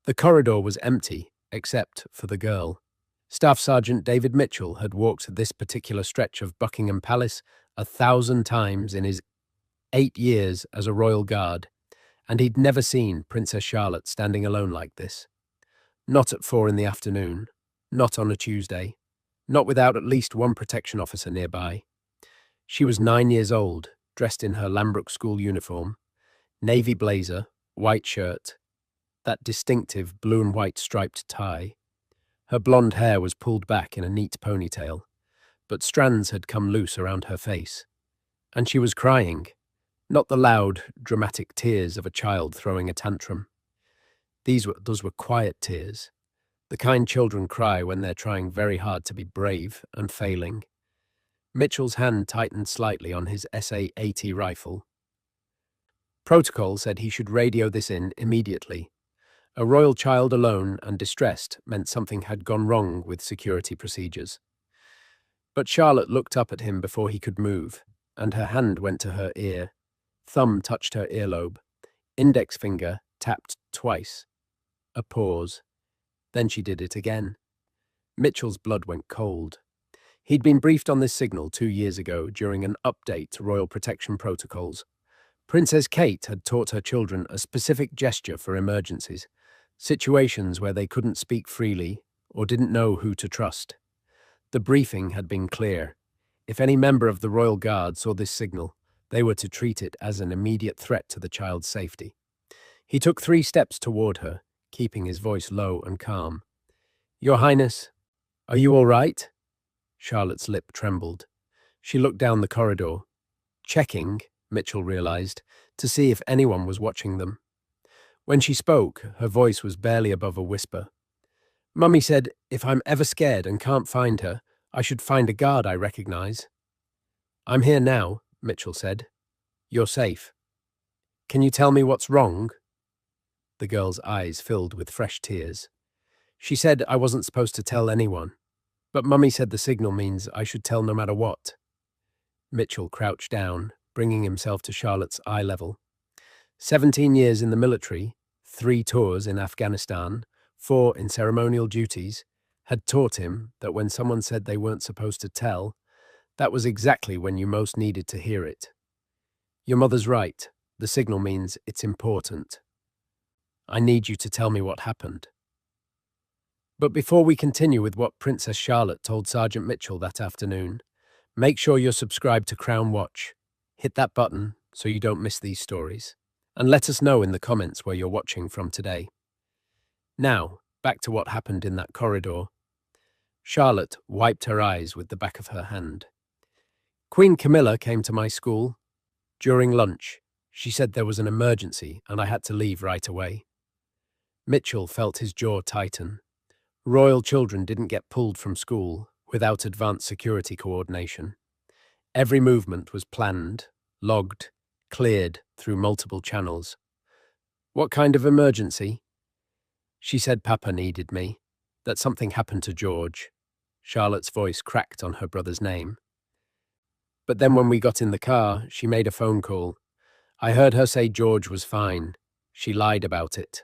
The corridor was empty, except for the girl. Staff Sergeant David Mitchell had walked this particular stretch of Buckingham Palace 1,000 times in his 8 years as a royal guard, and he'd never seen Princess Charlotte standing alone like this. Not at 4 in the afternoon, not on a Tuesday, not without at least one protection officer nearby. She was 9 years old, dressed in her Lambrook school uniform, navy blazer, white shirt, that distinctive blue and white striped tie. Her blonde hair was pulled back in a neat ponytail, but strands had come loose around her face. And she was crying, not the loud, dramatic tears of a child throwing a tantrum. Those were quiet tears, the kind children cry when they're trying very hard to be brave and failing. Mitchell's hand tightened slightly on his SA-80 rifle. Protocol said he should radio this in immediately. A royal child alone and distressed meant something had gone wrong with security procedures. But Charlotte looked up at him before he could move, and her hand went to her ear. Thumb touched her earlobe. Index finger tapped twice. A pause. Then she did it again. Mitchell's blood went cold. He'd been briefed on this signal 2 years ago during an update to royal protection protocols. Princess Kate had taught her children a specific gesture for emergencies, situations where they couldn't speak freely or didn't know who to trust. The briefing had been clear. If any member of the Royal Guard saw this signal, they were to treat it as an immediate threat to the child's safety. He took 3 steps toward her, keeping his voice low and calm. "Your Highness, are you all right?" Charlotte's lip trembled. She looked down the corridor, checking, Mitchell realized, to see if anyone was watching them. When she spoke, her voice was barely above a whisper. "Mummy said if I'm ever scared and can't find her, I should find a guard I recognize." "I'm here now," Mitchell said. "You're safe. Can you tell me what's wrong?" The girl's eyes filled with fresh tears. "She said I wasn't supposed to tell anyone, but Mummy said the signal means I should tell no matter what." Mitchell crouched down, bringing himself to Charlotte's eye level. 17 years in the military, 3 tours in Afghanistan, 4 in ceremonial duties, had taught him that when someone said they weren't supposed to tell, that was exactly when you most needed to hear it. "Your mother's right. The signal means it's important. I need you to tell me what happened." But before we continue with what Princess Charlotte told Sergeant Mitchell that afternoon, make sure you're subscribed to Crown Watch. Hit that button so you don't miss these stories. And let us know in the comments where you're watching from today. Now, back to what happened in that corridor. Charlotte wiped her eyes with the back of her hand. "Queen Camilla came to my school. During lunch, she said there was an emergency and I had to leave right away." Mitchell felt his jaw tighten. Royal children didn't get pulled from school without advanced security coordination. Every movement was planned, logged, cleared through multiple channels. "What kind of emergency?" "She said Papa needed me, that something happened to George." Charlotte's voice cracked on her brother's name. "But then when we got in the car, she made a phone call. I heard her say George was fine. She lied about it."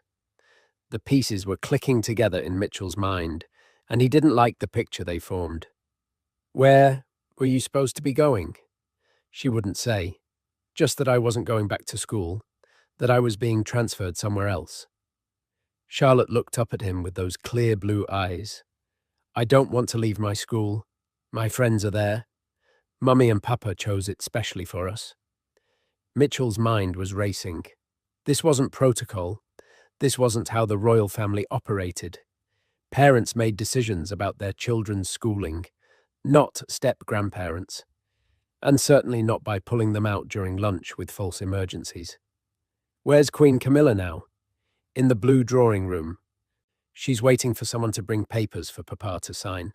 The pieces were clicking together in Mitchell's mind, and he didn't like the picture they formed. "Where were you supposed to be going?" She wouldn't say. Just that I wasn't going back to school, that I was being transferred somewhere else. Charlotte looked up at him with those clear blue eyes. "I don't want to leave my school. My friends are there. Mummy and Papa chose it specially for us." Mitchell's mind was racing. This wasn't protocol. This wasn't how the royal family operated. Parents made decisions about their children's schooling, not step-grandparents, and certainly not by pulling them out during lunch with false emergencies. "Where's Queen Camilla now?" "In the blue drawing room. She's waiting for someone to bring papers for Papa to sign."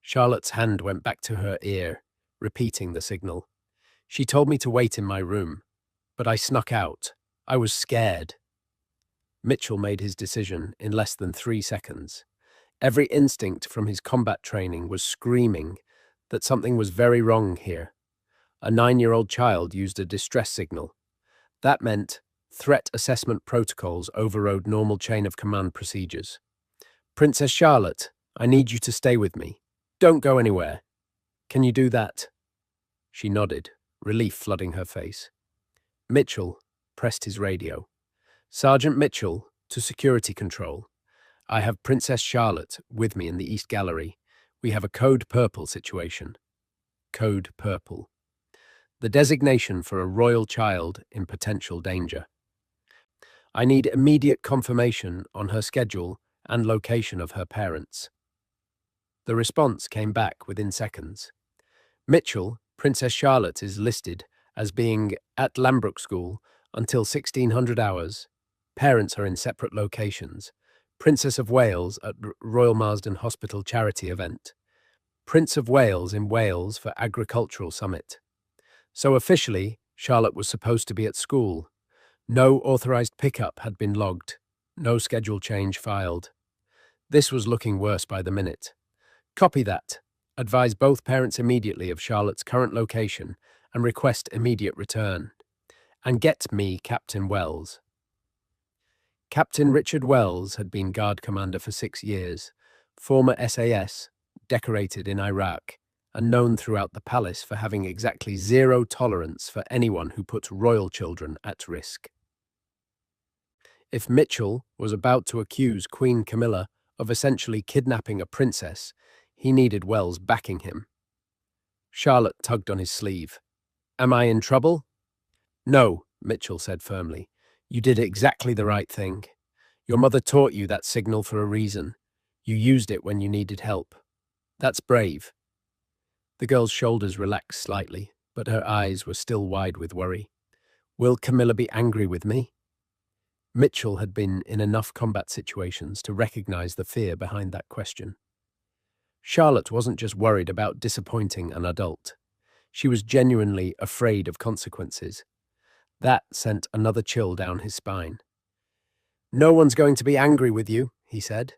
Charlotte's hand went back to her ear, repeating the signal. "She told me to wait in my room, but I snuck out. I was scared." Mitchell made his decision in less than 3 seconds. Every instinct from his combat training was screaming that something was very wrong here. A 9-year-old child used a distress signal. That meant Threat assessment protocols overrode normal chain of command procedures. Princess Charlotte, I need you to stay with me. Don't go anywhere. Can you do that? She nodded, relief flooding her face. Mitchell pressed his radio. Sergeant Mitchell, to security control. I have Princess Charlotte with me in the East Gallery. We have a Code Purple situation. Code Purple. The designation for a royal child in potential danger. I need immediate confirmation on her schedule and location of her parents. The response came back within seconds. Mitchell, Princess Charlotte is listed as being at Lambrook School until 1600 hours. Parents are in separate locations. Princess of Wales at Royal Marsden Hospital charity event. Prince of Wales in Wales for agricultural summit. So officially, Charlotte was supposed to be at school. No authorized pickup had been logged. No schedule change filed. This was looking worse by the minute. Copy that. Advise both parents immediately of Charlotte's current location and request immediate return. And get me Captain Wells. Captain Richard Wells had been guard commander for 6 years, former SAS, decorated in Iraq, and known throughout the palace for having exactly zero tolerance for anyone who put royal children at risk. If Mitchell was about to accuse Queen Camilla of essentially kidnapping a princess, he needed Wells backing him. Charlotte tugged on his sleeve. Am I in trouble? No, Mitchell said firmly. You did exactly the right thing. Your mother taught you that signal for a reason. You used it when you needed help. That's brave. The girl's shoulders relaxed slightly, but her eyes were still wide with worry. Will Camilla be angry with me? Mitchell had been in enough combat situations to recognize the fear behind that question. Charlotte wasn't just worried about disappointing an adult. She was genuinely afraid of consequences. That sent another chill down his spine. No one's going to be angry with you, he said,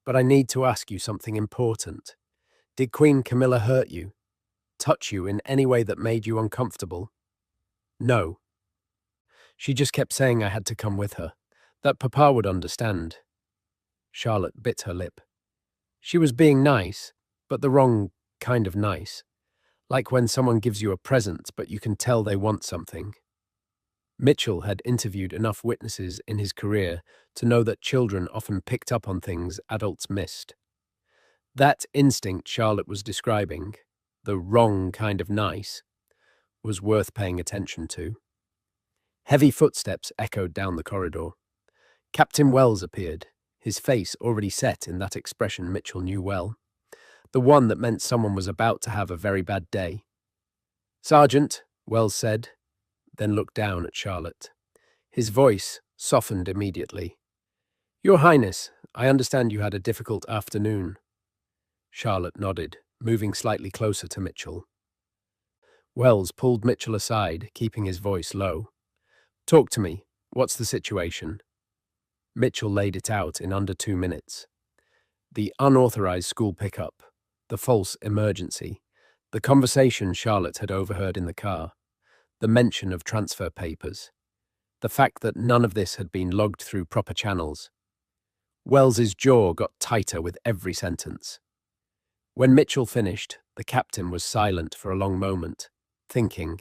but I need to ask you something important. Did Queen Camilla hurt you? Touch you in any way that made you uncomfortable? No. She just kept saying I had to come with her, that Papa would understand. Charlotte bit her lip. She was being nice, but the wrong kind of nice. Like when someone gives you a present, but you can tell they want something. Mitchell had interviewed enough witnesses in his career to know that children often picked up on things adults missed. That instinct Charlotte was describing, the wrong kind of nice, was worth paying attention to. Heavy footsteps echoed down the corridor. Captain Wells appeared, his face already set in that expression Mitchell knew well, the one that meant someone was about to have a very bad day. Sergeant, Wells said, then looked down at Charlotte. His voice softened immediately. Your Highness, I understand you had a difficult afternoon. Charlotte nodded, moving slightly closer to Mitchell. Wells pulled Mitchell aside, keeping his voice low. Talk to me. What's the situation? Mitchell laid it out in under 2 minutes. The unauthorized school pickup, the false emergency, the conversation Charlotte had overheard in the car, the mention of transfer papers, the fact that none of this had been logged through proper channels. Wells's jaw got tighter with every sentence. When Mitchell finished, the captain was silent for a long moment, thinking.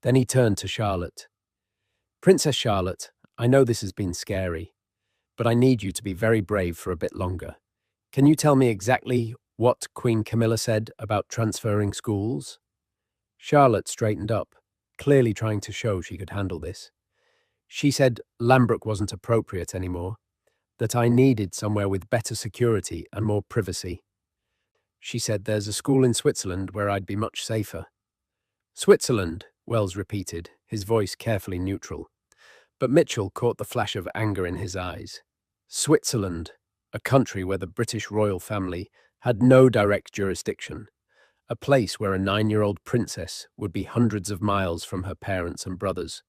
Then he turned to Charlotte. Princess Charlotte, I know this has been scary, but I need you to be very brave for a bit longer. Can you tell me exactly what Queen Camilla said about transferring schools? Charlotte straightened up, clearly trying to show she could handle this. She said Lambrook wasn't appropriate anymore, that I needed somewhere with better security and more privacy. She said there's a school in Switzerland where I'd be much safer. Switzerland, Wells repeated, his voice carefully neutral. But Mitchell caught the flash of anger in his eyes. Switzerland, a country where the British royal family had no direct jurisdiction, a place where a 9-year-old princess would be hundreds of miles from her parents and brothers,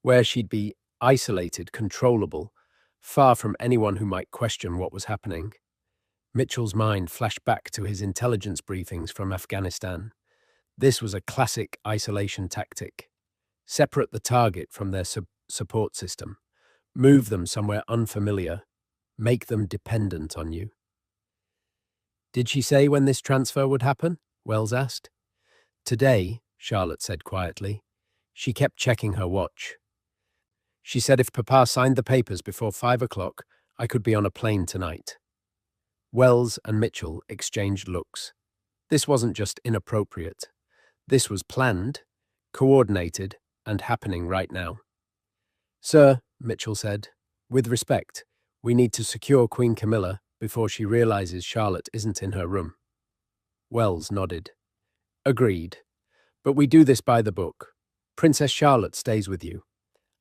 where she'd be isolated, controllable, far from anyone who might question what was happening. Mitchell's mind flashed back to his intelligence briefings from Afghanistan. This was a classic isolation tactic. Separate the target from their support system. Move them somewhere unfamiliar. Make them dependent on you. Did she say when this transfer would happen? Wells asked. Today, Charlotte said quietly. She kept checking her watch. She said if Papa signed the papers before 5 o'clock, I could be on a plane tonight. Wells and Mitchell exchanged looks. This wasn't just inappropriate. This was planned, coordinated, and happening right now. Sir, Mitchell said, with respect, we need to secure Queen Camilla before she realizes Charlotte isn't in her room. Wells nodded. Agreed. But we do this by the book. Princess Charlotte stays with you.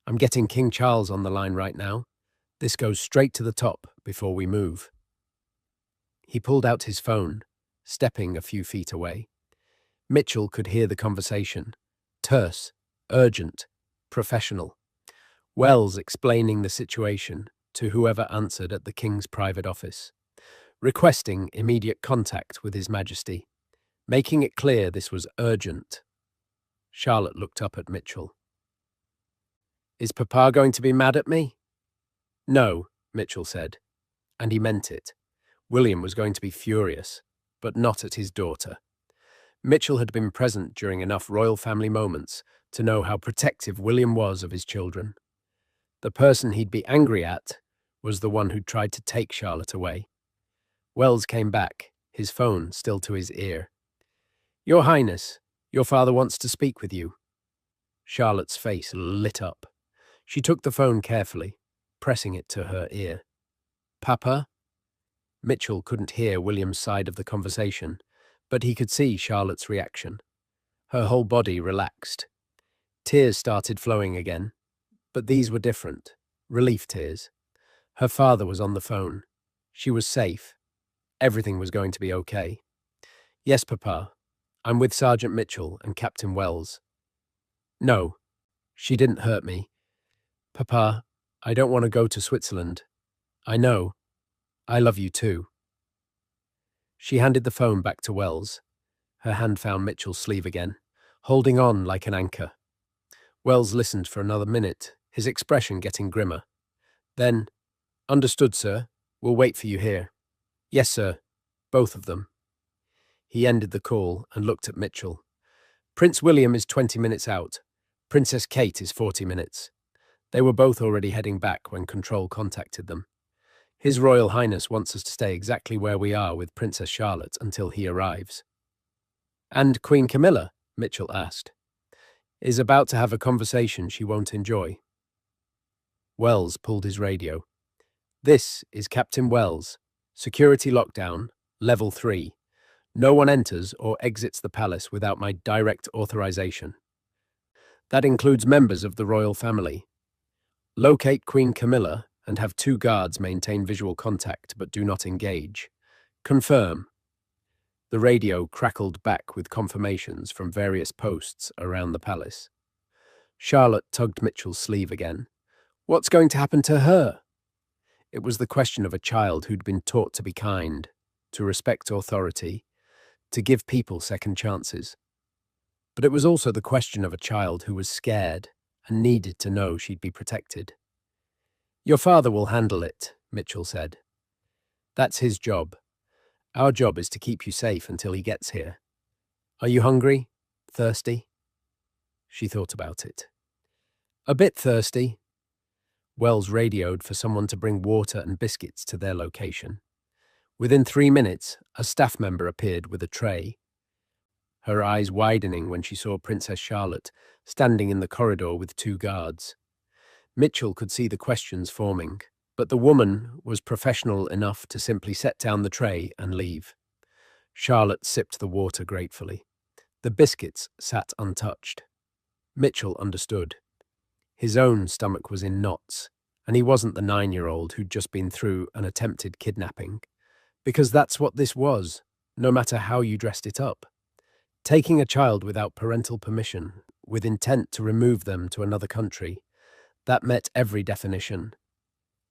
I'm getting King Charles on the line right now. This goes straight to the top before we move. He pulled out his phone, stepping a few feet away. Mitchell could hear the conversation. Terse, urgent, professional. Wells explaining the situation to whoever answered at the King's private office, requesting immediate contact with His Majesty, making it clear this was urgent. Charlotte looked up at Mitchell. Is Papa going to be mad at me? No, Mitchell said, and he meant it. William was going to be furious, but not at his daughter. Mitchell had been present during enough royal family moments to know how protective William was of his children. The person he'd be angry at was the one who'd tried to take Charlotte away. Wells came back, his phone still to his ear. Your Highness, your father wants to speak with you. Charlotte's face lit up. She took the phone carefully, pressing it to her ear. Papa? Mitchell couldn't hear William's side of the conversation, but he could see Charlotte's reaction. Her whole body relaxed. Tears started flowing again, but these were different, relief tears. Her father was on the phone. She was safe. Everything was going to be okay. Yes, Papa. I'm with Sergeant Mitchell and Captain Wells. No, she didn't hurt me. Papa, I don't want to go to Switzerland. I know. I love you too. She handed the phone back to Wells. Her hand found Mitchell's sleeve again, holding on like an anchor. Wells listened for another minute, his expression getting grimmer. Then, understood, sir. We'll wait for you here. Yes, sir. Both of them. He ended the call and looked at Mitchell. Prince William is 20 minutes out. Princess Kate is 40 minutes. They were both already heading back when Control contacted them. His Royal Highness wants us to stay exactly where we are with Princess Charlotte until he arrives. And Queen Camilla, Mitchell asked, is about to have a conversation she won't enjoy. Wells pulled his radio. This is Captain Wells. Security lockdown, level 3. No one enters or exits the palace without my direct authorization. That includes members of the royal family. Locate Queen Camilla and have 2 guards maintain visual contact but do not engage. Confirm. The radio crackled back with confirmations from various posts around the palace. Charlotte tugged Mitchell's sleeve again. What's going to happen to her? It was the question of a child who'd been taught to be kind, to respect authority, to give people second chances. But it was also the question of a child who was scared and needed to know she'd be protected. Your father will handle it, Mitchell said. That's his job. Our job is to keep you safe until he gets here. Are you hungry? Thirsty? She thought about it. A bit thirsty. Wells radioed for someone to bring water and biscuits to their location. Within 3 minutes, a staff member appeared with a tray. Her eyes widening when she saw Princess Charlotte standing in the corridor with 2 guards. Mitchell could see the questions forming, but the woman was professional enough to simply set down the tray and leave. Charlotte sipped the water gratefully. The biscuits sat untouched. Mitchell understood. His own stomach was in knots, and he wasn't the 9-year-old who'd just been through an attempted kidnapping. Because that's what this was, no matter how you dressed it up. Taking a child without parental permission, with intent to remove them to another country, that met every definition.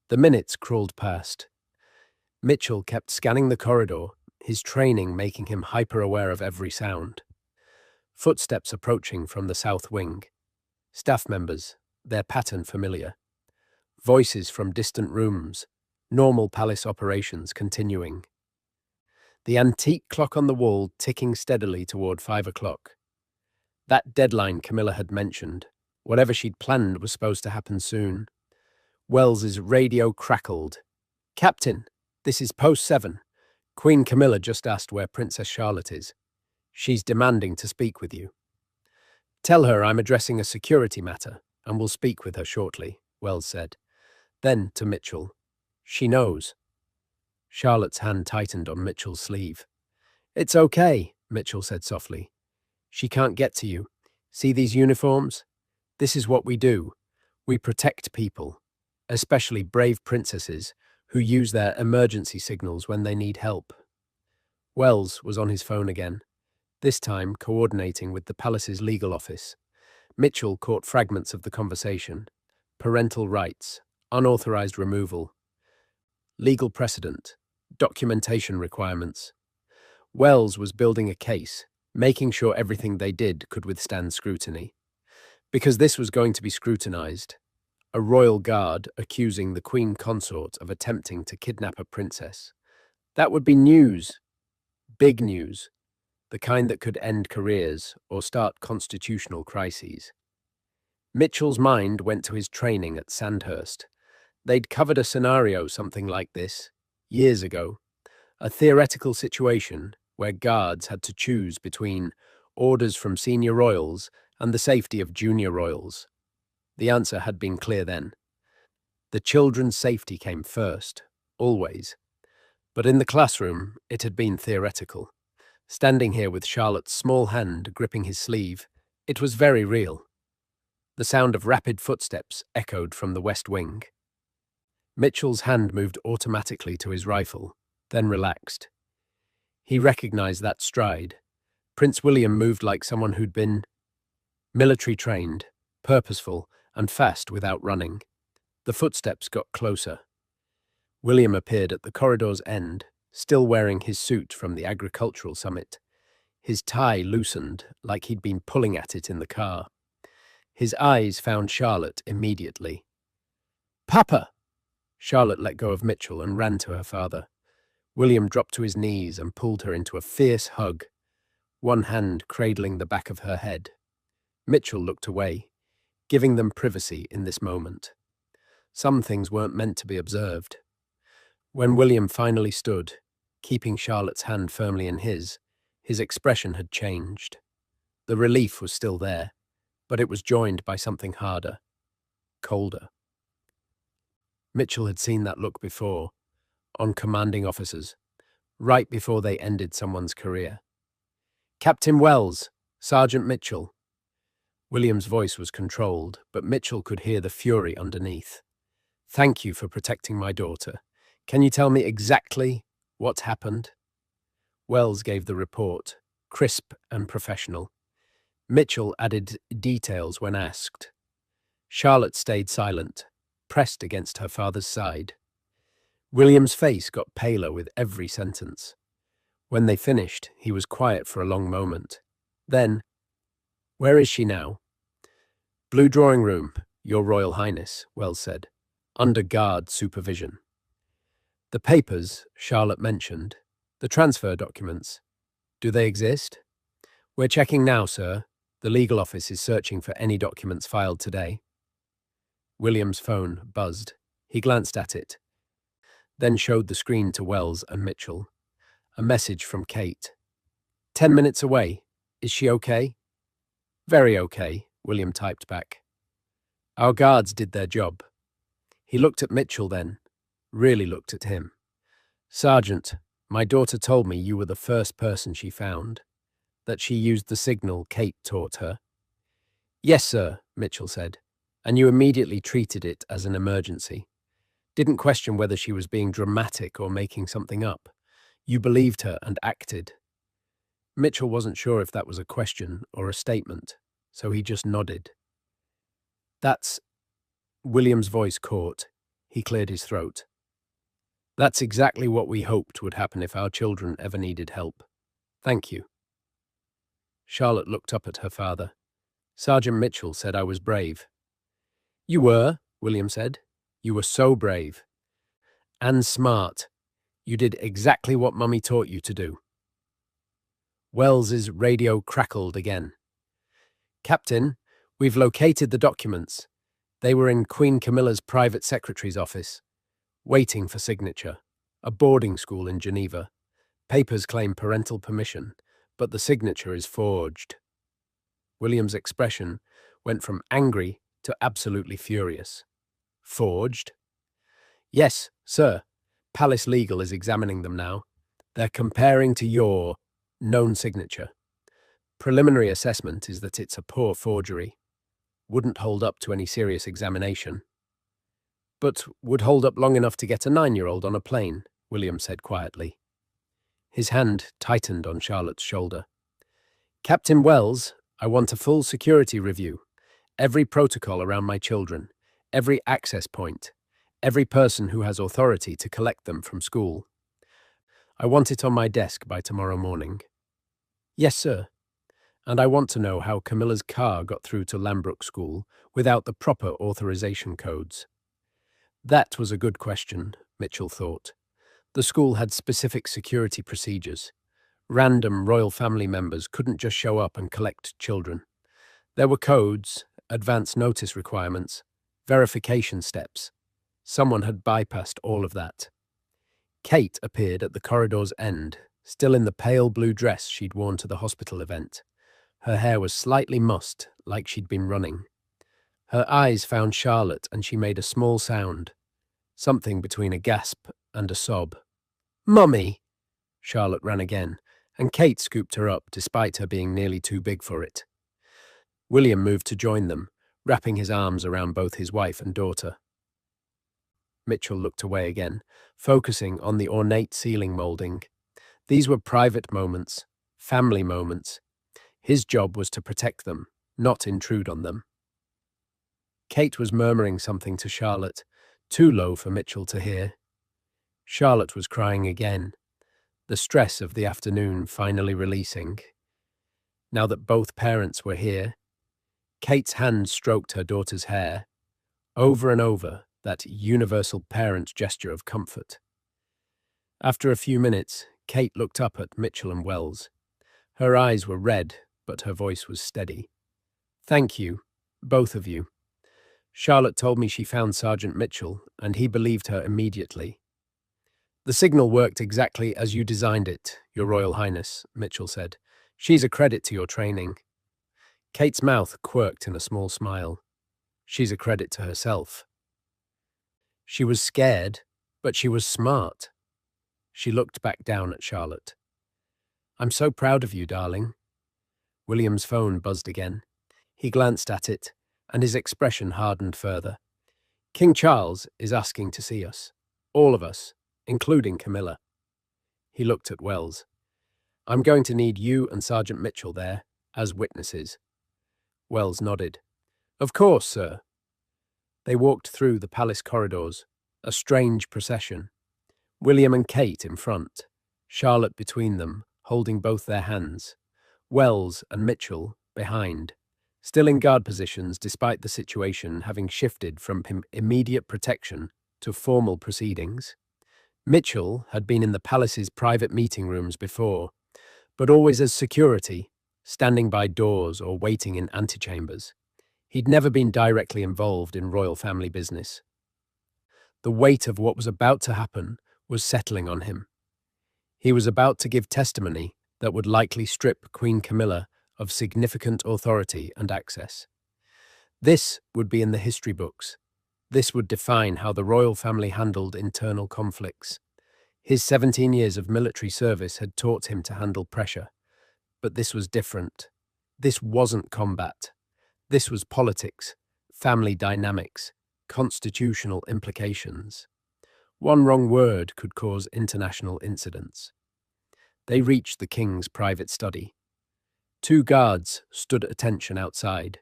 The minutes crawled past. Mitchell kept scanning the corridor, his training making him hyper-aware of every sound. Footsteps approaching from the south wing. Staff members, their pattern familiar. Voices from distant rooms, normal palace operations continuing. The antique clock on the wall ticking steadily toward 5 o'clock. That deadline Camilla had mentioned, whatever she'd planned was supposed to happen soon. Wells's radio crackled. "Captain, this is post 7. Queen Camilla just asked where Princess Charlotte is. She's demanding to speak with you. Tell her I'm addressing a security matter and will speak with her shortly," Wells said. Then to Mitchell, "She knows." Charlotte's hand tightened on Mitchell's sleeve. "It's okay," Mitchell said softly. "She can't get to you. See these uniforms? This is what we do. We protect people, especially brave princesses who use their emergency signals when they need help." Wells was on his phone again, this time coordinating with the palace's legal office. Mitchell caught fragments of the conversation. Parental rights, unauthorized removal, legal precedent, documentation requirements. Wells was building a case, making sure everything they did could withstand scrutiny. Because this was going to be scrutinized. A royal guard accusing the queen consort of attempting to kidnap a princess. That would be news. Big news. The kind that could end careers or start constitutional crises. Mitchell's mind went to his training at Sandhurst. They'd covered a scenario something like this, years ago. A theoretical situation where guards had to choose between orders from senior royals and the safety of junior royals. The answer had been clear then. The children's safety came first, always. But in the classroom, it had been theoretical. Standing here with Charlotte's small hand gripping his sleeve, it was very real. The sound of rapid footsteps echoed from the west wing. Mitchell's hand moved automatically to his rifle, then relaxed. He recognized that stride. Prince William moved like someone who'd been military trained, purposeful, and fast without running. The footsteps got closer. William appeared at the corridor's end, still wearing his suit from the agricultural summit. His tie loosened like he'd been pulling at it in the car. His eyes found Charlotte immediately. "Papa!" Charlotte let go of Mitchell and ran to her father. William dropped to his knees and pulled her into a fierce hug, one hand cradling the back of her head. Mitchell looked away, giving them privacy in this moment. Some things weren't meant to be observed. When William finally stood, keeping Charlotte's hand firmly in his expression had changed. The relief was still there, but it was joined by something harder, colder. Mitchell had seen that look before, on commanding officers, right before they ended someone's career. "Captain Wells, Sergeant Mitchell." William's voice was controlled, but Mitchell could hear the fury underneath. "Thank you for protecting my daughter. Can you tell me exactly what's happened?" Wells gave the report, crisp and professional. Mitchell added details when asked. Charlotte stayed silent, pressed against her father's side. William's face got paler with every sentence. When they finished, he was quiet for a long moment. Then, "Where is she now?" "Blue drawing room, Your Royal Highness," Wells said, "under guard supervision." "The papers," Charlotte mentioned, "the transfer documents, do they exist?" "We're checking now, sir. The legal office is searching for any documents filed today." William's phone buzzed. He glanced at it, then showed the screen to Wells and Mitchell. A message from Kate. "10 minutes away. Is she okay?" "Very okay," William typed back. "Our guards did their job." He looked at Mitchell then, really looked at him. "Sergeant, my daughter told me you were the first person she found, that she used the signal Kate taught her." "Yes, sir," Mitchell said, "and you immediately treated it as an emergency. Didn't question whether she was being dramatic or making something up. You believed her and acted." Mitchell wasn't sure if that was a question or a statement, so he just nodded. "That's—" William's voice caught. He cleared his throat. "That's exactly what we hoped would happen if our children ever needed help. Thank you." Charlotte looked up at her father. "Sergeant Mitchell said I was brave." You were, William said. You were so brave. And smart. You did exactly what Mummy taught you to do. Wells's radio crackled again. Captain, we've located the documents. They were in Queen Camilla's private secretary's office, waiting for signature. A boarding school in Geneva. Papers claim parental permission, but the signature is forged. William's expression went from angry to absolutely furious. Forged? Yes, sir. Palace Legal is examining them now. They're comparing to your known signature. Preliminary assessment is that it's a poor forgery. Wouldn't hold up to any serious examination. But would hold up long enough to get a 9-year-old on a plane, William said quietly. His hand tightened on Charlotte's shoulder. Captain Wells, I want a full security review. Every protocol around my children, every access point, every person who has authority to collect them from school. I want it on my desk by tomorrow morning. Yes, sir. And I want to know how Camilla's car got through to Lambrook School without the proper authorization codes. That was a good question, Mitchell thought. The school had specific security procedures. Random royal family members couldn't just show up and collect children. There were codes, advance notice requirements, verification steps. Someone had bypassed all of that. Kate appeared at the corridor's end, still in the pale blue dress she'd worn to the hospital event. Her hair was slightly mussed, like she'd been running. Her eyes found Charlotte and she made a small sound, something between a gasp and a sob. Mummy! Charlotte ran again, and Kate scooped her up despite her being nearly too big for it. William moved to join them, wrapping his arms around both his wife and daughter. Mitchell looked away again, focusing on the ornate ceiling moulding. These were private moments, family moments. His job was to protect them, not intrude on them. Kate was murmuring something to Charlotte, too low for Mitchell to hear. Charlotte was crying again, the stress of the afternoon finally releasing. Now that both parents were here, Kate's hand stroked her daughter's hair, over and over, that universal parent gesture of comfort. After a few minutes, Kate looked up at Mitchell and Wells. Her eyes were red, but her voice was steady. Thank you, both of you. Charlotte told me she found Sergeant Mitchell, and he believed her immediately. The signal worked exactly as you designed it, Your Royal Highness, Mitchell said. She's a credit to your training. Kate's mouth quirked in a small smile. She's a credit to herself. She was scared, but she was smart. She looked back down at Charlotte. I'm so proud of you, darling. William's phone buzzed again. He glanced at it, and his expression hardened further. King Charles is asking to see us. All of us, including Camilla. He looked at Wells. I'm going to need you and Sergeant Mitchell there, as witnesses. Wells nodded. Of course, sir. They walked through the palace corridors, a strange procession. William and Kate in front, Charlotte between them, holding both their hands. Wells and Mitchell behind, still in guard positions despite the situation having shifted from immediate protection to formal proceedings. Mitchell had been in the palace's private meeting rooms before, but always as security, standing by doors or waiting in antechambers. He'd never been directly involved in royal family business. The weight of what was about to happen was settling on him. He was about to give testimony that would likely strip Queen Camilla of significant authority and access. This would be in the history books. This would define how the royal family handled internal conflicts. His 17 years of military service had taught him to handle pressure. But this was different. This wasn't combat. This was politics, family dynamics, constitutional implications. One wrong word could cause international incidents. They reached the king's private study. 2 guards stood at attention outside.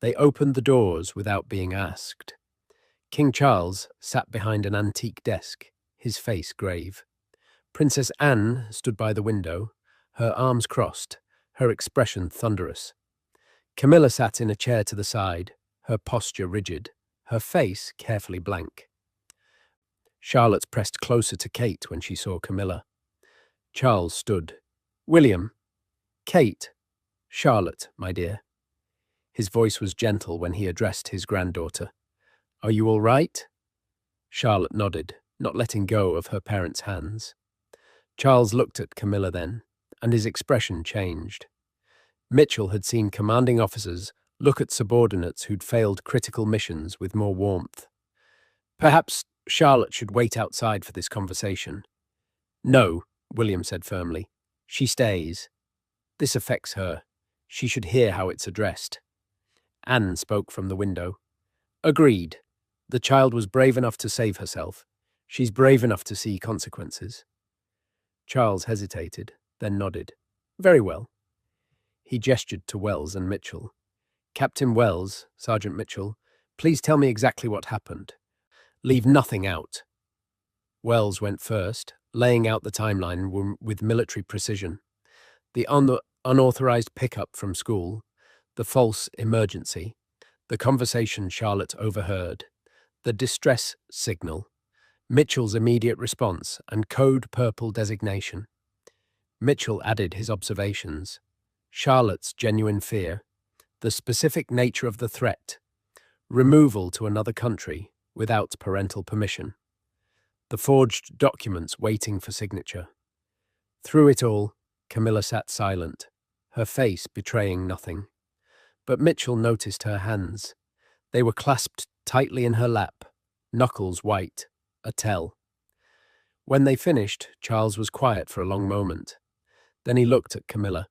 They opened the doors without being asked. King Charles sat behind an antique desk, his face grave. Princess Anne stood by the window, her arms crossed, her expression thunderous. Camilla sat in a chair to the side, her posture rigid, her face carefully blank. Charlotte pressed closer to Kate when she saw Camilla. Charles stood. "William, Kate, Charlotte, my dear." His voice was gentle when he addressed his granddaughter. "Are you all right?" Charlotte nodded, not letting go of her parents' hands. Charles looked at Camilla then, and his expression changed. Mitchell had seen commanding officers look at subordinates who'd failed critical missions with more warmth. "Perhaps Charlotte should wait outside for this conversation." "No," William said firmly. "She stays. This affects her. She should hear how it's addressed." Anne spoke from the window. "Agreed. The child was brave enough to save herself. She's brave enough to see consequences." Charles hesitated, then nodded. "Very well." He gestured to Wells and Mitchell. "Captain Wells, Sergeant Mitchell, please tell me exactly what happened. Leave nothing out." Wells went first, laying out the timeline with military precision. The unauthorized pickup from school, the false emergency, the conversation Charlotte overheard, the distress signal, Mitchell's immediate response, and code purple designation. Mitchell added his observations. Charlotte's genuine fear, the specific nature of the threat, removal to another country without parental permission, the forged documents waiting for signature. Through it all, Camilla sat silent, her face betraying nothing. But Mitchell noticed her hands. They were clasped tightly in her lap, knuckles white, a tell. When they finished, Charles was quiet for a long moment. Then he looked at Camilla.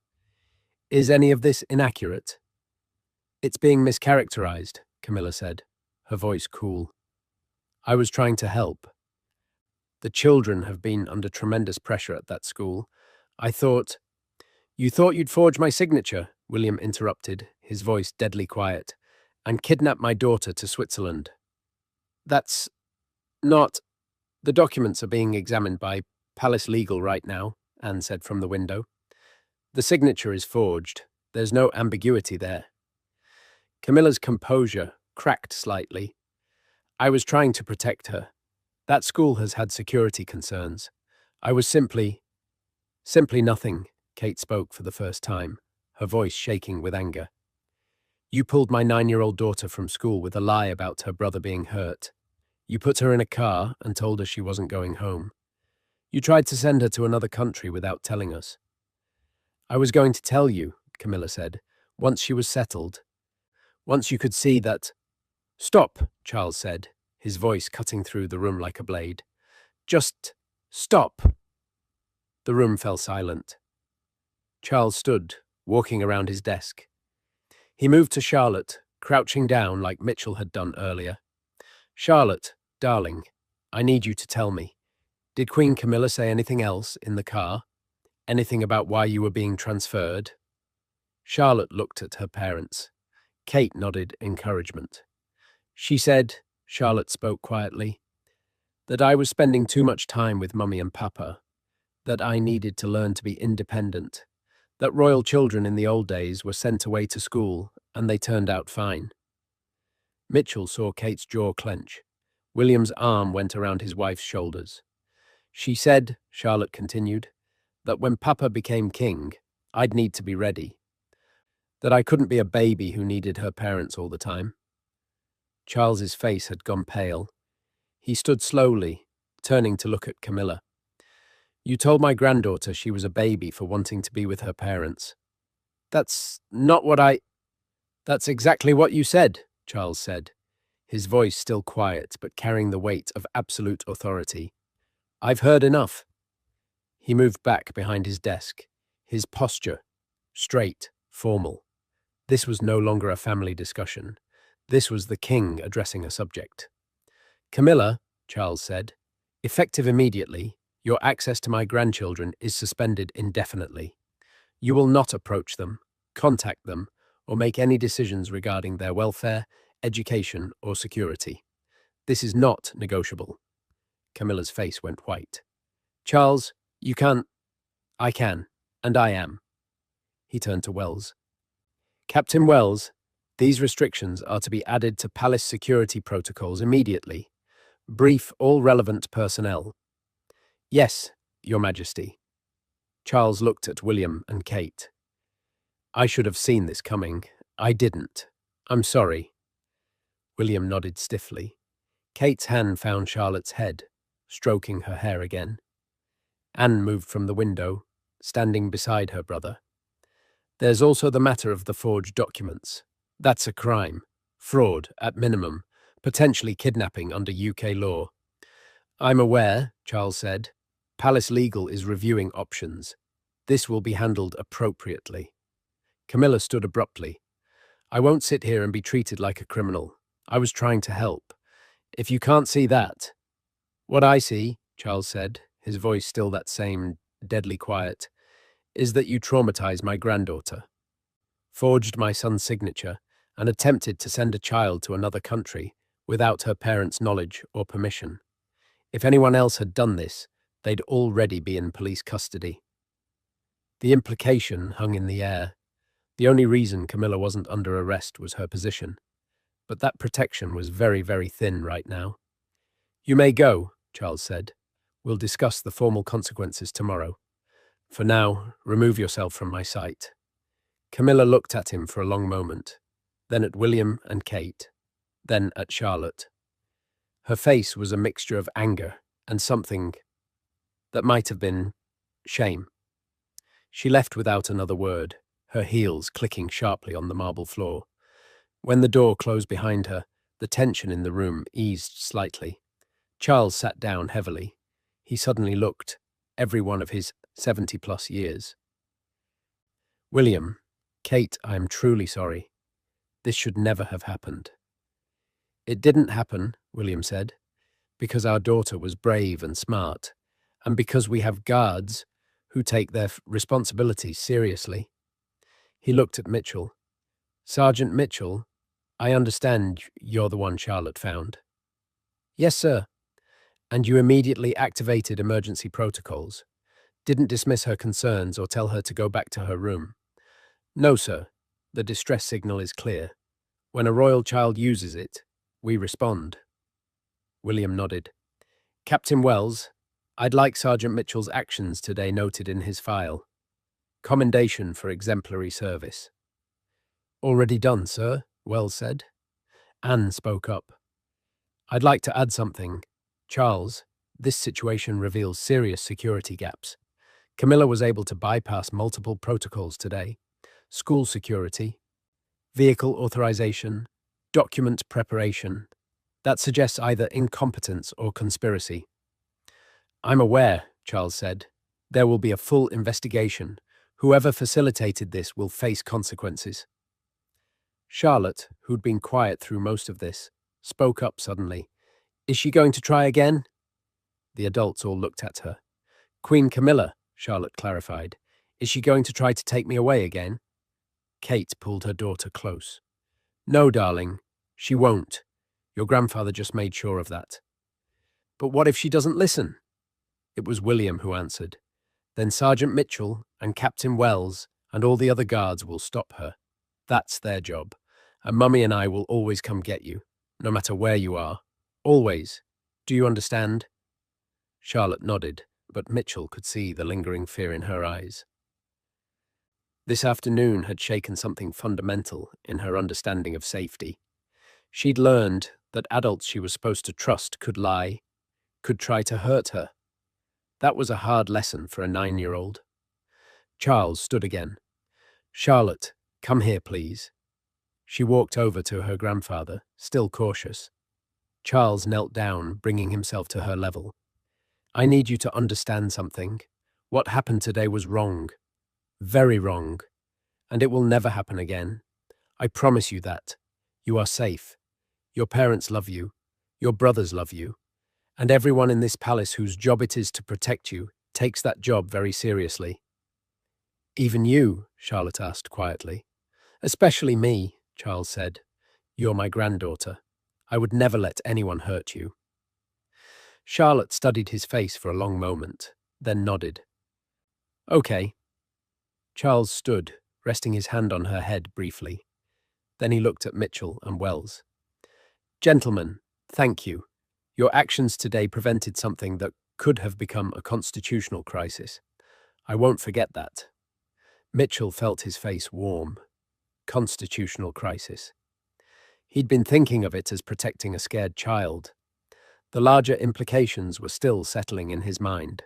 "Is any of this inaccurate?" "It's being mischaracterized," Camilla said, her voice cool. "I was trying to help. The children have been under tremendous pressure at that school. I thought—" "You thought you'd forge my signature," William interrupted, his voice deadly quiet, "and kidnap my daughter to Switzerland." "That's not—" "The documents are being examined by Palace Legal right now," Anne said from the window. "The signature is forged. There's no ambiguity there." Camilla's composure cracked slightly. "I was trying to protect her. That school has had security concerns. I was simply nothing," Kate spoke for the first time, her voice shaking with anger. "You pulled my 9-year-old daughter from school with a lie about her brother being hurt. You put her in a car and told her she wasn't going home. You tried to send her to another country without telling us." "I was going to tell you," Camilla said, "once she was settled. Once you could see that—" "Stop," Charles said, his voice cutting through the room like a blade. "Just stop." The room fell silent. Charles stood, walking around his desk. He moved to Charlotte, crouching down like Mitchell had done earlier. "Charlotte, darling, I need you to tell me. Did Queen Camilla say anything else in the car? Anything about why you were being transferred?" Charlotte looked at her parents. Kate nodded encouragement. "She said," Charlotte spoke quietly, "that I was spending too much time with Mummy and Papa, that I needed to learn to be independent, that royal children in the old days were sent away to school and they turned out fine." Mitchell saw Kate's jaw clench. William's arm went around his wife's shoulders. "She said," Charlotte continued, "that when Papa became king, I'd need to be ready. That I couldn't be a baby who needed her parents all the time." Charles's face had gone pale. He stood slowly, turning to look at Camilla. "You told my granddaughter she was a baby for wanting to be with her parents." "That's not what I—" "That's exactly what you said," Charles said, his voice still quiet but carrying the weight of absolute authority. "I've heard enough." He moved back behind his desk, his posture straight, formal. This was no longer a family discussion. This was the king addressing a subject. "Camilla," Charles said, "effective immediately, your access to my grandchildren is suspended indefinitely. You will not approach them, contact them, or make any decisions regarding their welfare, education, or security. This is not negotiable." Camilla's face went white. "Charles, you can't—" "I can, and I am." He turned to Wells. "Captain Wells, These restrictions are to be added to palace security protocols immediately. Brief all relevant personnel. Yes, Your Majesty. Charles looked at William and Kate. I should have seen this coming. I didn't. I'm sorry. William nodded stiffly. Kate's hand found Charlotte's head, stroking her hair again. Anne moved from the window, standing beside her brother. There's also the matter of the forged documents. That's a crime. Fraud, at minimum. Potentially kidnapping under UK law. I'm aware, Charles said. Palace Legal is reviewing options. This will be handled appropriately. Camilla stood abruptly. I won't sit here and be treated like a criminal. I was trying to help. If you can't see that— What I see, Charles said, his voice still that same deadly quiet, is that you traumatized my granddaughter, forged my son's signature, and attempted to send a child to another country without her parents' knowledge or permission. If anyone else had done this, they'd already be in police custody. The implication hung in the air. The only reason Camilla wasn't under arrest was her position. But that protection was very, very thin right now. You may go, Charles said. We'll discuss the formal consequences tomorrow. For now, remove yourself from my sight. Camilla looked at him for a long moment, then at William and Kate, then at Charlotte. Her face was a mixture of anger and something that might have been shame. She left without another word, her heels clicking sharply on the marble floor. When the door closed behind her, the tension in the room eased slightly. Charles sat down heavily. He suddenly looked every one of his 70-plus years. William, Kate, I am truly sorry. This should never have happened. It didn't happen, William said, because our daughter was brave and smart, and because we have guards who take their responsibilities seriously. He looked at Mitchell. Sergeant Mitchell, I understand you're the one Charlotte found. Yes, sir. And you immediately activated emergency protocols. Didn't dismiss her concerns or tell her to go back to her room. No, sir. The distress signal is clear. When a royal child uses it, we respond. William nodded. Captain Wells, I'd like Sergeant Mitchell's actions today noted in his file. Commendation for exemplary service. Already done, sir, Wells said. Anne spoke up. I'd like to add something. Charles, this situation reveals serious security gaps. Camilla was able to bypass multiple protocols today. School security, vehicle authorization, document preparation. That suggests either incompetence or conspiracy. I'm aware, Charles said. There will be a full investigation. Whoever facilitated this will face consequences. Charlotte, who'd been quiet through most of this, spoke up suddenly. Is she going to try again? The adults all looked at her. Queen Camilla, Charlotte clarified. Is she going to try to take me away again? Kate pulled her daughter close. No, darling, she won't. Your grandfather just made sure of that. But what if she doesn't listen? It was William who answered. Then Sergeant Mitchell and Captain Wells and all the other guards will stop her. That's their job. And Mummy and I will always come get you, no matter where you are. Always. Do you understand? Charlotte nodded, but Mitchell could see the lingering fear in her eyes. This afternoon had shaken something fundamental in her understanding of safety. She'd learned that adults she was supposed to trust could lie, could try to hurt her. That was a hard lesson for a 9-year-old. Charles stood again. Charlotte, come here, please. She walked over to her grandfather, still cautious. Charles knelt down, bringing himself to her level. I need you to understand something. What happened today was wrong. Very wrong. And it will never happen again. I promise you that. You are safe. Your parents love you. Your brothers love you. And everyone in this palace whose job it is to protect you takes that job very seriously. Even you? Charlotte asked quietly. Especially me, Charles said. You're my granddaughter. I would never let anyone hurt you. Charlotte studied his face for a long moment, then nodded. Okay. Charles stood, resting his hand on her head briefly. Then he looked at Mitchell and Wells. Gentlemen, thank you. Your actions today prevented something that could have become a constitutional crisis. I won't forget that. Mitchell felt his face warm. Constitutional crisis. He'd been thinking of it as protecting a scared child. The larger implications were still settling in his mind.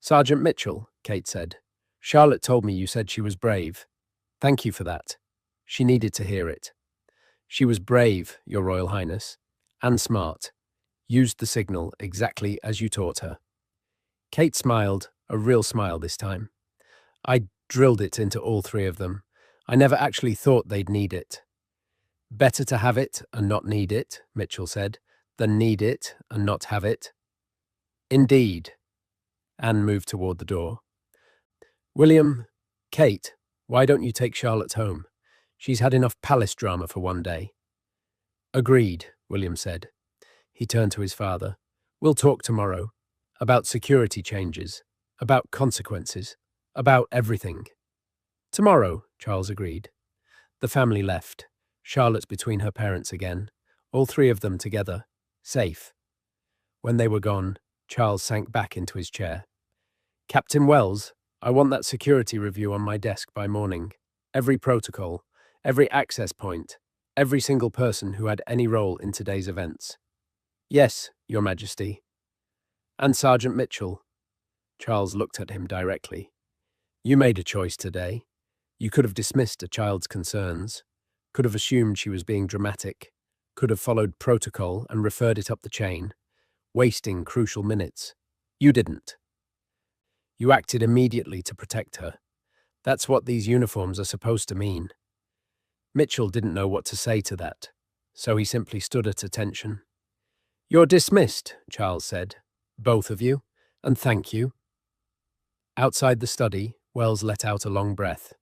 Sergeant Mitchell, Kate said, Charlotte told me you said she was brave. Thank you for that. She needed to hear it. She was brave, Your Royal Highness, and smart. Used the signal exactly as you taught her. Kate smiled, a real smile this time. I drilled it into all three of them. I never actually thought they'd need it. Better to have it and not need it, Mitchell said, than need it and not have it. Indeed. Anne moved toward the door. William, Kate, why don't you take Charlotte home? She's had enough palace drama for one day. Agreed, William said. He turned to his father. We'll talk tomorrow. About security changes. About consequences. About everything. Tomorrow, Charles agreed. The family left. Charlotte between her parents again. All three of them together. Safe. When they were gone, Charles sank back into his chair. Captain Wells, I want that security review on my desk by morning. Every protocol, every access point, every single person who had any role in today's events. Yes, Your Majesty. And Sergeant Mitchell. Charles looked at him directly. You made a choice today. You could have dismissed a child's concerns, could have assumed she was being dramatic, could have followed protocol and referred it up the chain, wasting crucial minutes. You didn't. You acted immediately to protect her. That's what these uniforms are supposed to mean. Mitchell didn't know what to say to that, so he simply stood at attention. You're dismissed, Charles said. Both of you, and thank you. Outside the study, Wells let out a long breath.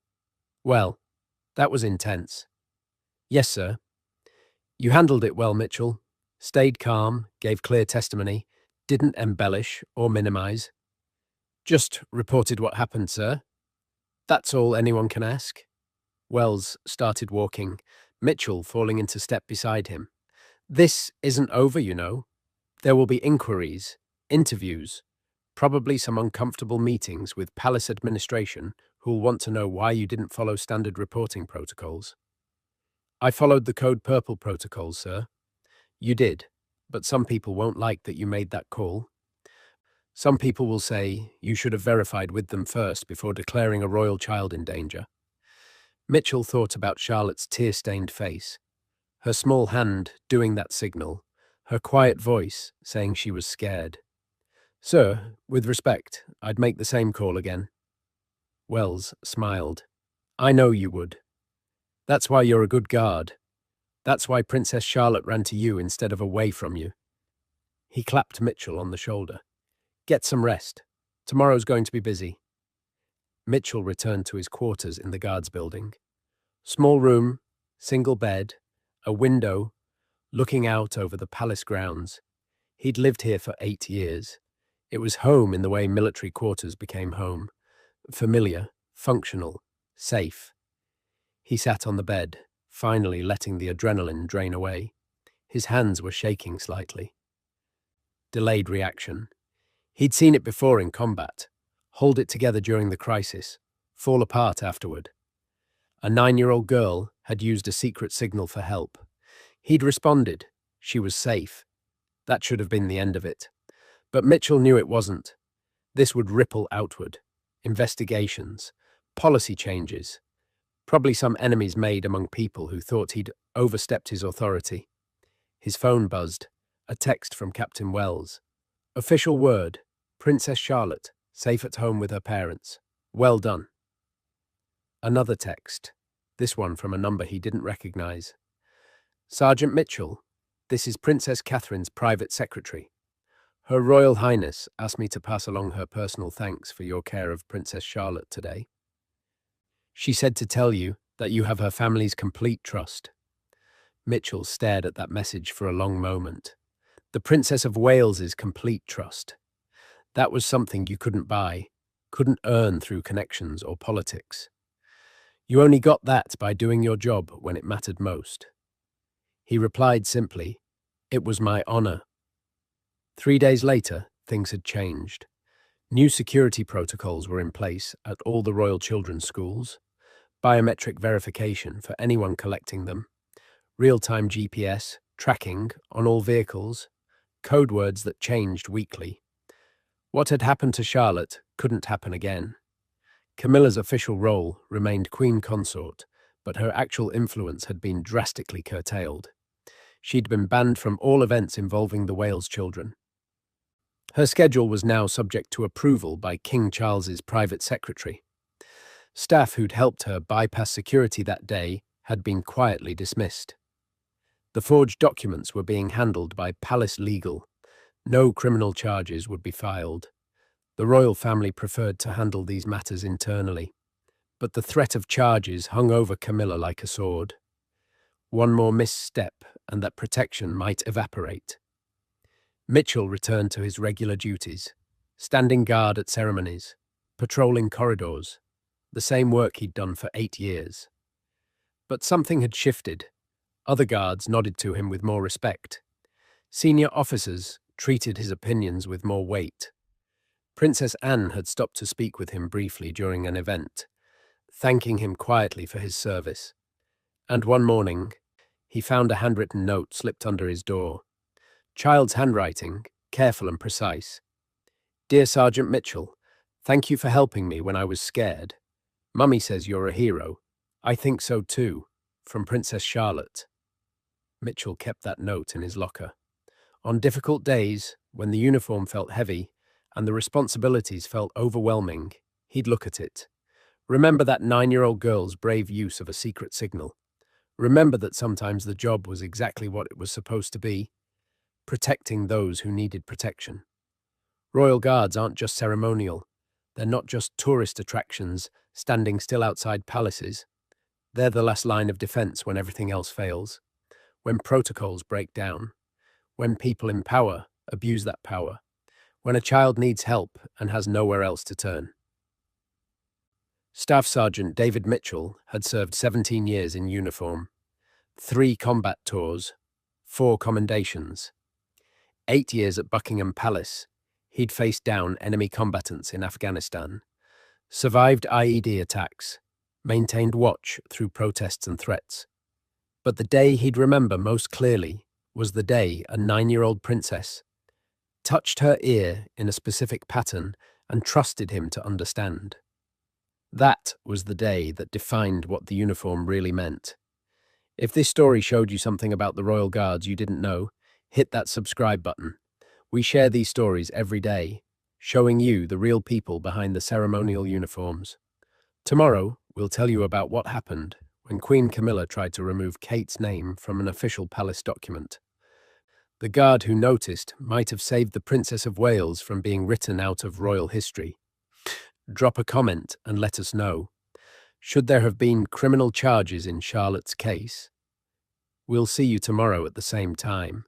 Well, that was intense. Yes, sir. You handled it well, Mitchell. Stayed calm, gave clear testimony, didn't embellish or minimize. Just reported what happened, sir. That's all anyone can ask. Wells started walking, Mitchell falling into step beside him. This isn't over, you know. There will be inquiries, interviews, probably some uncomfortable meetings with palace administration who'll want to know why you didn't follow standard reporting protocols. I followed the Code Purple protocols, sir. You did, but some people won't like that you made that call. Some people will say you should have verified with them first before declaring a royal child in danger. Mitchell thought about Charlotte's tear-stained face, her small hand doing that signal, her quiet voice saying she was scared. Sir, with respect, I'd make the same call again. Wells smiled. I know you would. That's why you're a good guard. That's why Princess Charlotte ran to you instead of away from you. He clapped Mitchell on the shoulder. Get some rest. Tomorrow's going to be busy. Mitchell returned to his quarters in the guards building. Small room, single bed, a window, looking out over the palace grounds. He'd lived here for 8 years. It was home in the way military quarters became home. Familiar, functional, safe. He sat on the bed, finally letting the adrenaline drain away. His hands were shaking slightly. Delayed reaction. He'd seen it before in combat. Hold it together during the crisis, fall apart afterward. A 9-year-old girl had used a secret signal for help. He'd responded. She was safe. That should have been the end of it. But Mitchell knew it wasn't. This would ripple outward. Investigations, policy changes, probably some enemies made among people who thought he'd overstepped his authority. His phone buzzed. A text from Captain Wells. Official word. Princess Charlotte, safe at home with her parents. Well done. Another text. This one from a number he didn't recognize. Sergeant Mitchell, this is Princess Catherine's private secretary. Her Royal Highness asked me to pass along her personal thanks for your care of Princess Charlotte today. She said to tell you that you have her family's complete trust. Mitchell stared at that message for a long moment. The Princess of Wales's complete trust. That was something you couldn't buy, couldn't earn through connections or politics. You only got that by doing your job when it mattered most. He replied simply, "It was my honor." 3 days later, things had changed. New security protocols were in place at all the Royal Children's schools, biometric verification for anyone collecting them, real-time GPS, tracking on all vehicles, code words that changed weekly. What had happened to Charlotte couldn't happen again. Camilla's official role remained Queen Consort, but her actual influence had been drastically curtailed. She'd been banned from all events involving the Wales children. Her schedule was now subject to approval by King Charles's private secretary. Staff who'd helped her bypass security that day had been quietly dismissed. The forged documents were being handled by Palace Legal. No criminal charges would be filed. The royal family preferred to handle these matters internally, but the threat of charges hung over Camilla like a sword. One more misstep and that protection might evaporate. Mitchell returned to his regular duties, standing guard at ceremonies, patrolling corridors, the same work he'd done for 8 years. But something had shifted. Other guards nodded to him with more respect. Senior officers treated his opinions with more weight. Princess Anne had stopped to speak with him briefly during an event, thanking him quietly for his service. And one morning, he found a handwritten note slipped under his door. Child's handwriting, careful and precise. "Dear Sergeant Mitchell, thank you for helping me when I was scared. Mummy says you're a hero. I think so too. From Princess Charlotte." Mitchell kept that note in his locker. On difficult days, when the uniform felt heavy and the responsibilities felt overwhelming, he'd look at it. Remember that 9-year-old girl's brave use of a secret signal. Remember that sometimes the job was exactly what it was supposed to be, protecting those who needed protection. Royal Guards aren't just ceremonial. They're not just tourist attractions standing still outside palaces. They're the last line of defense when everything else fails, when protocols break down, when people in power abuse that power, when a child needs help and has nowhere else to turn. Staff Sergeant David Mitchell had served 17 years in uniform, 3 combat tours, 4 commendations. 8 years at Buckingham Palace, he'd faced down enemy combatants in Afghanistan, survived IED attacks, maintained watch through protests and threats. But the day he'd remember most clearly was the day a 9-year-old princess touched her ear in a specific pattern and trusted him to understand. That was the day that defined what the uniform really meant. If this story showed you something about the Royal Guards you didn't know, hit that subscribe button. We share these stories every day, showing you the real people behind the ceremonial uniforms. Tomorrow, we'll tell you about what happened when Queen Camilla tried to remove Kate's name from an official palace document. The guard who noticed might have saved the Princess of Wales from being written out of royal history. Drop a comment and let us know. Should there have been criminal charges in Charlotte's case? We'll see you tomorrow at the same time.